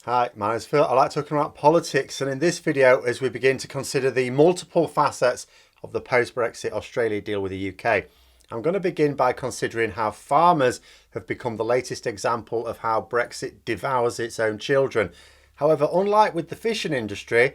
Hi, my name is Phil. I like talking about politics, and in this video, as we begin to consider the multiple facets of the post-Brexit Australia deal with the UK, I'm going to begin by considering how farmers have become the latest example of how Brexit devours its own children. However, unlike with the fishing industry,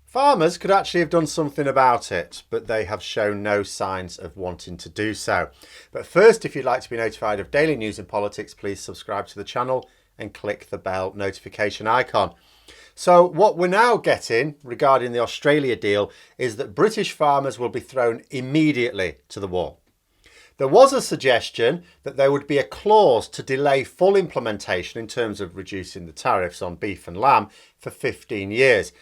farmers could actually have done something about it, but they have shown no signs of wanting to do so. But first, if you'd like to be notified of daily news and politics, please subscribe to the channel and click the bell notification icon. So what we're now getting regarding the Australia deal is that British farmers will be thrown immediately to the wall. There was a suggestion that there would be a clause to delay full implementation in terms of reducing the tariffs on beef and lamb for 15 years.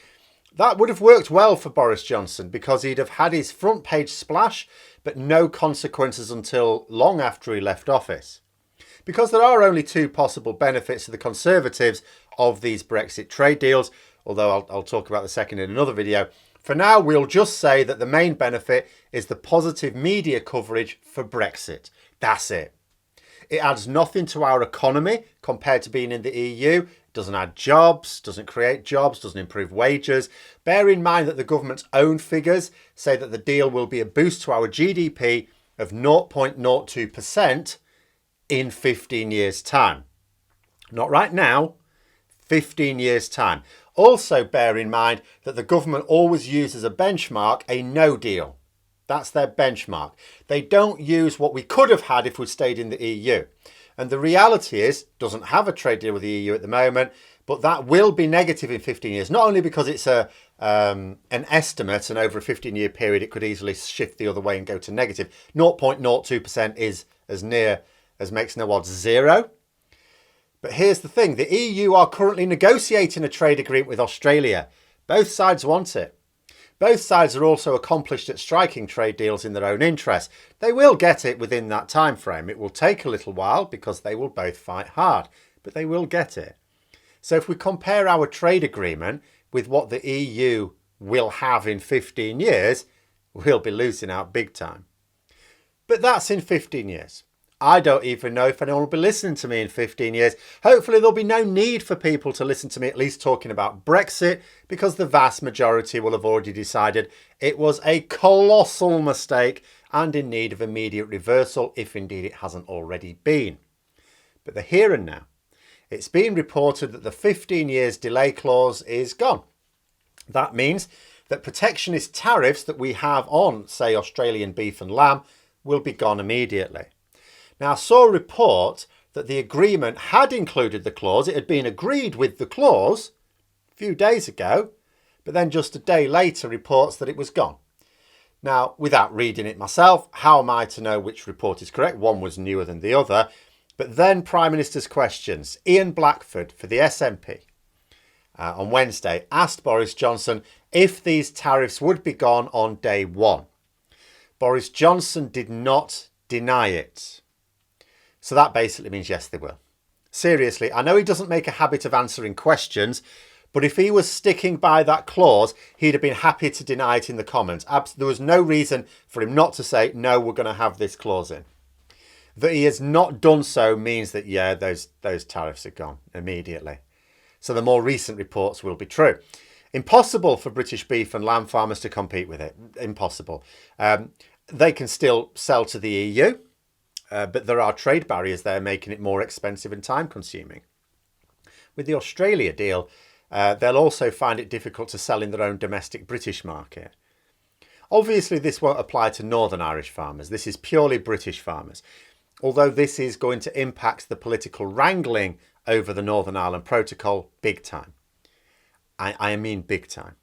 That would have worked well for Boris Johnson because he'd have had his front page splash, but no consequences until long after he left office. Because there are only two possible benefits to the Conservatives of these Brexit trade deals, although I'll talk about the second in another video. For now, we'll just say that the main benefit is the positive media coverage for Brexit. That's it. It adds nothing to our economy compared to being in the EU. It doesn't add jobs, doesn't create jobs, doesn't improve wages. Bear in mind that the government's own figures say that the deal will be a boost to our GDP of 0.02% in 15 years' time. Not right now, 15 years' time. Also bear in mind that the government always uses a benchmark a no deal. That's their benchmark. They don't use what we could have had if we stayed in the EU. And the reality is, doesn't have a trade deal with the EU at the moment, but that will be negative in 15 years. Not only because it's an estimate, and over a 15-year period, it could easily shift the other way and go to negative. 0.02% is as near as makes no odds zero. But here's the thing. The EU are currently negotiating a trade agreement with Australia. Both sides want it. Both sides are also accomplished at striking trade deals in their own interest. They will get it within that time frame. It will take a little while because they will both fight hard, but they will get it. So if we compare our trade agreement with what the EU will have in 15 years, we'll be losing out big time. But that's in 15 years. I don't even know if anyone will be listening to me in 15 years. Hopefully there'll be no need for people to listen to me at least talking about Brexit, because the vast majority will have already decided it was a colossal mistake and in need of immediate reversal, if indeed it hasn't already been. But the here and now. It's been reported that the 15 years delay clause is gone. That means that protectionist tariffs that we have on, say, Australian beef and lamb will be gone immediately. Now, I saw a report that the agreement had included the clause. It had been agreed with the clause a few days ago, but then just a day later reports that it was gone. Now, without reading it myself, how am I to know which report is correct? One was newer than the other. But then Prime Minister's questions. Ian Blackford for the SNP on Wednesday asked Boris Johnson if these tariffs would be gone on day one. Boris Johnson did not deny it. So that basically means yes, they will. Seriously, I know he doesn't make a habit of answering questions, but if he was sticking by that clause, he'd have been happy to deny it in the comments. There was no reason for him not to say, no, we're going to have this clause in. That he has not done so means that, yeah, those tariffs are gone immediately. So the more recent reports will be true. Impossible for British beef and lamb farmers to compete with it. Impossible. They can still sell to the EU. But there are trade barriers there making it more expensive and time consuming. With the Australia deal, they'll also find it difficult to sell in their own domestic British market. Obviously, this won't apply to Northern Irish farmers. This is purely British farmers. Although this is going to impact the political wrangling over the Northern Ireland Protocol big time. I mean big time.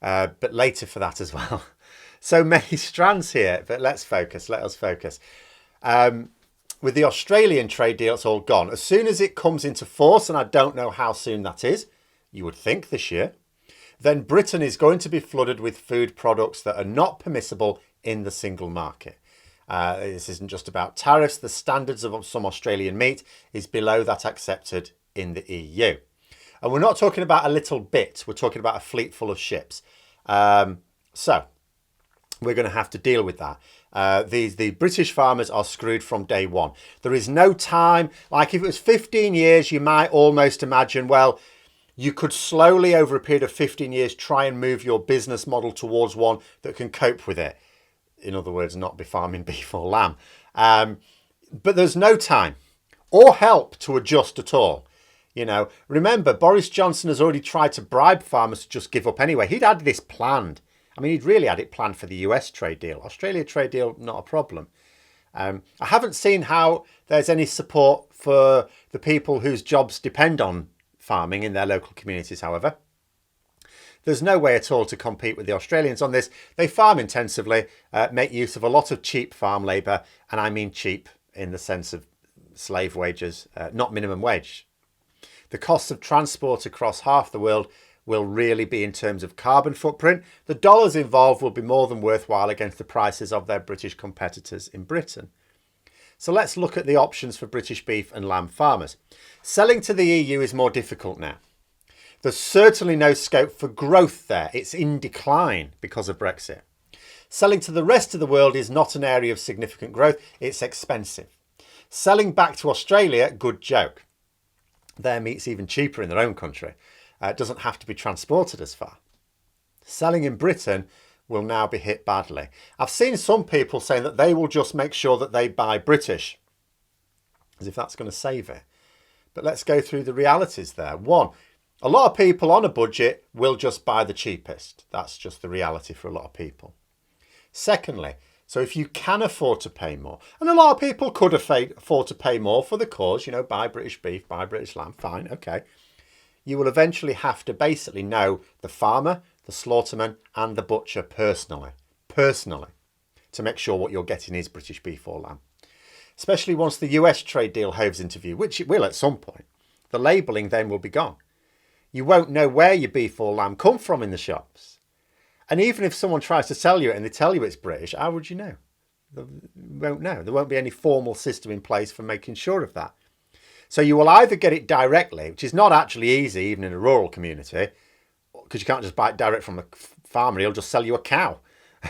But later for that as well. So many strands here, but let us focus. With the Australian trade deal, it's all gone. As soon as it comes into force, and I don't know how soon that is, you would think this year, then Britain is going to be flooded with food products that are not permissible in the single market. This isn't just about tariffs. The standards of some Australian meat is below that accepted in the EU. And we're not talking about a little bit. We're talking about a fleet full of ships. So we're going to have to deal with that. The British farmers are screwed from day one. There is no time. Like if it was 15 years, you might almost imagine, well, You could slowly, over a period of 15 years, try and move your business model towards one that can cope with it. In other words, not be farming beef or lamb. But there's no time or help to adjust at all. You know, remember, Boris Johnson has already tried to bribe farmers to just give up anyway. He'd had this planned. I mean, he'd really had it planned for the US trade deal. Australia trade deal, not a problem. I haven't seen how there's any support for the people whose jobs depend on farming in their local communities, however. There's no way at all to compete with the Australians on this. They farm intensively, make use of a lot of cheap farm labour, and I mean cheap in the sense of slave wages, not minimum wage. The costs of transport across half the world will really be in terms of carbon footprint. The dollars involved will be more than worthwhile against the prices of their British competitors in Britain. So let's look at the options for British beef and lamb farmers. Selling to the EU is more difficult now. There's certainly no scope for growth there. It's in decline because of Brexit. Selling to the rest of the world is not an area of significant growth. It's expensive. Selling back to Australia, good joke. Their meat's even cheaper in their own country. It doesn't have to be transported as far. Selling in Britain will now be hit badly. I've seen some people saying that they will just make sure that they buy British, as if that's going to save it. But let's go through the realities there. One, a lot of people on a budget will just buy the cheapest. That's just the reality for a lot of people. Secondly, so if you can afford to pay more, and a lot of people could afford to pay more for the cause, you know, buy British beef, buy British lamb, fine, okay. You will eventually have to basically know the farmer, the slaughterman and the butcher personally, to make sure what you're getting is British beef or lamb. Especially once the US trade deal hoves into view, which it will at some point. The labelling then will be gone. You won't know where your beef or lamb come from in the shops. And even if someone tries to sell you it and they tell you it's British, how would you know? You won't know. There won't be any formal system in place for making sure of that. So you will either get it directly, which is not actually easy even in a rural community, because you can't just buy it direct from the farmer. He'll just sell you a cow.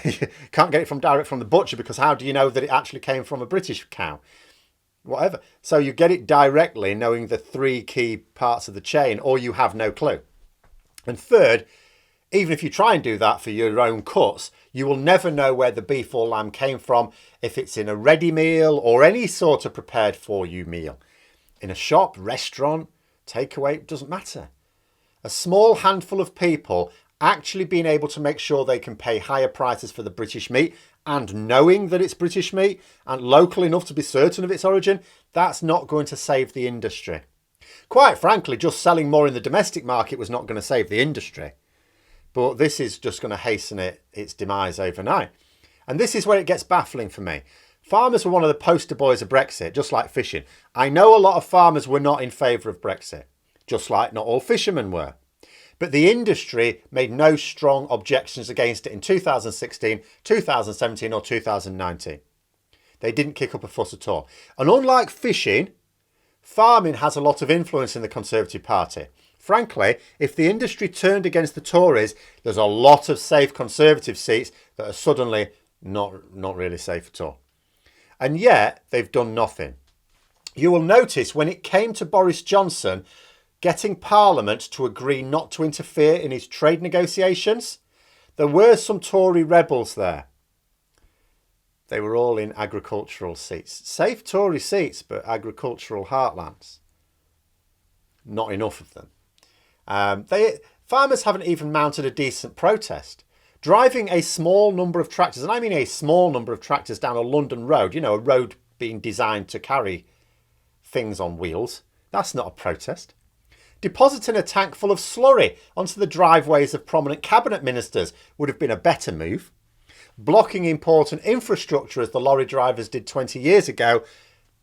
You can't get it direct from the butcher, because how do you know that it actually came from a British cow? Whatever. So you get it directly, knowing the three key parts of the chain, or you have no clue. And third, even if you try and do that for your own cuts, you will never know where the beef or lamb came from, if it's in a ready meal or any sort of prepared for you meal. In a shop, restaurant, takeaway, doesn't matter. A small handful of people actually being able to make sure they can pay higher prices for the British meat, and knowing that it's British meat and local enough to be certain of its origin, that's not going to save the industry. Quite frankly, just selling more in the domestic market was not going to save the industry. But this is just going to hasten its demise overnight. And this is where it gets baffling for me. Farmers were one of the poster boys of Brexit, just like fishing. I know a lot of farmers were not in favour of Brexit, just like not all fishermen were. But the industry made no strong objections against it in 2016, 2017 or 2019. They didn't kick up a fuss at all. And unlike fishing, farming has a lot of influence in the Conservative Party. Frankly, if the industry turned against the Tories, there's a lot of safe Conservative seats that are suddenly not really safe at all. And yet, they've done nothing. You will notice when it came to Boris Johnson getting Parliament to agree not to interfere in his trade negotiations, there were some Tory rebels there. They were all in agricultural seats. Safe Tory seats, but agricultural heartlands. Not enough of them. Farmers haven't even mounted a decent protest. Driving a small number of tractors, and I mean a small number of tractors down a London road, you know, a road being designed to carry things on wheels, that's not a protest. Depositing a tank full of slurry onto the driveways of prominent cabinet ministers would have been a better move. Blocking important infrastructure, as the lorry drivers did 20 years ago,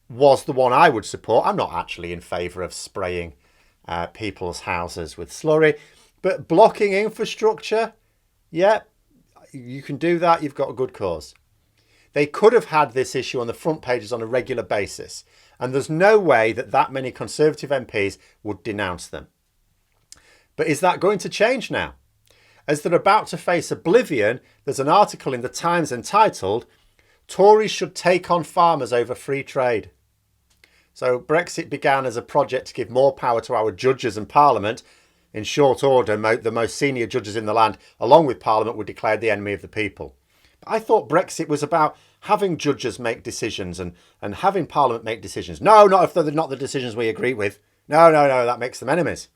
was the one I would support. I'm not actually in favour of spraying people's houses with slurry, but blocking infrastructure, yeah, you can do that. You've got a good cause. They could have had this issue on the front pages on a regular basis, and there's no way that many Conservative MPs would denounce them. But is that going to change now? As they're about to face oblivion, there's an article in the Times entitled, "Tories should take on farmers over free trade." So Brexit began as a project to give more power to our judges and Parliament. In short order, the most senior judges in the land, along with Parliament, were declared the enemy of the people. But I thought Brexit was about having judges make decisions and having Parliament make decisions. No, not if they're not the decisions we agree with. No, that makes them enemies.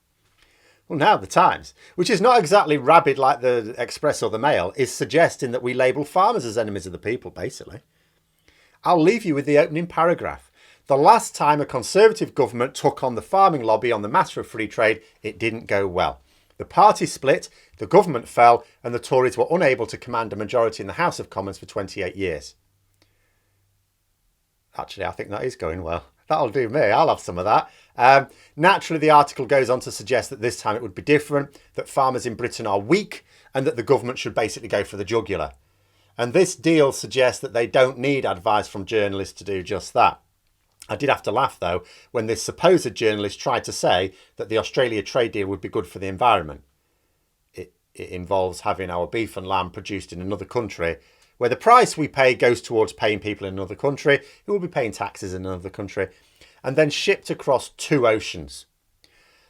Well, now the Times, which is not exactly rabid like the Express or the Mail, is suggesting that we label farmers as enemies of the people, basically. I'll leave you with the opening paragraph. The last time a Conservative government took on the farming lobby on the matter of free trade, it didn't go well. The party split, the government fell, and the Tories were unable to command a majority in the House of Commons for 28 years. Actually, I think that is going well. That'll do me. I'll have some of that. Naturally, the article goes on to suggest that this time it would be different, that farmers in Britain are weak, and that the government should basically go for the jugular. And this deal suggests that they don't need advice from journalists to do just that. I did have to laugh, though, when this supposed journalist tried to say that the Australia trade deal would be good for the environment. It involves having our beef and lamb produced in another country, where the price we pay goes towards paying people in another country who will be paying taxes in another country, and then shipped across 2 oceans.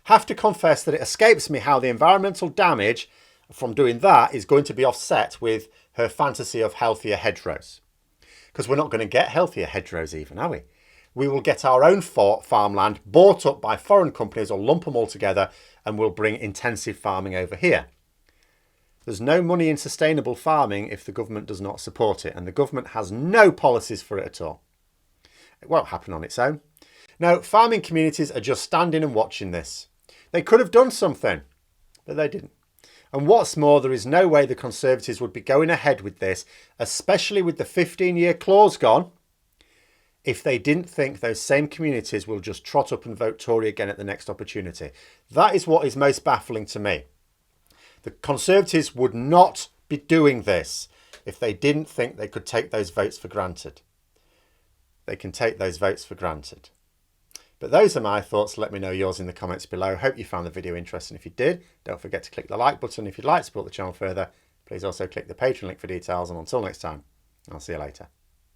Have to confess that it escapes me how the environmental damage from doing that is going to be offset with her fantasy of healthier hedgerows. Because we're not going to get healthier hedgerows even, are we? We will get our own farmland bought up by foreign companies or lump them all together, and we'll bring intensive farming over here. There's no money in sustainable farming if the government does not support it, and the government has no policies for it at all. It won't happen on its own. No, farming communities are just standing and watching this. They could have done something, but they didn't. And what's more, there is no way the Conservatives would be going ahead with this, especially with the 15-year clause gone, if they didn't think those same communities will just trot up and vote Tory again at the next opportunity. That is what is most baffling to me. The Conservatives would not be doing this if they didn't think they could take those votes for granted. They can take those votes for granted. But those are my thoughts. Let me know yours in the comments below. Hope you found the video interesting. If you did, don't forget to click the like button. If you'd like to support the channel further, please also click the Patreon link for details. And until next time, I'll see you later.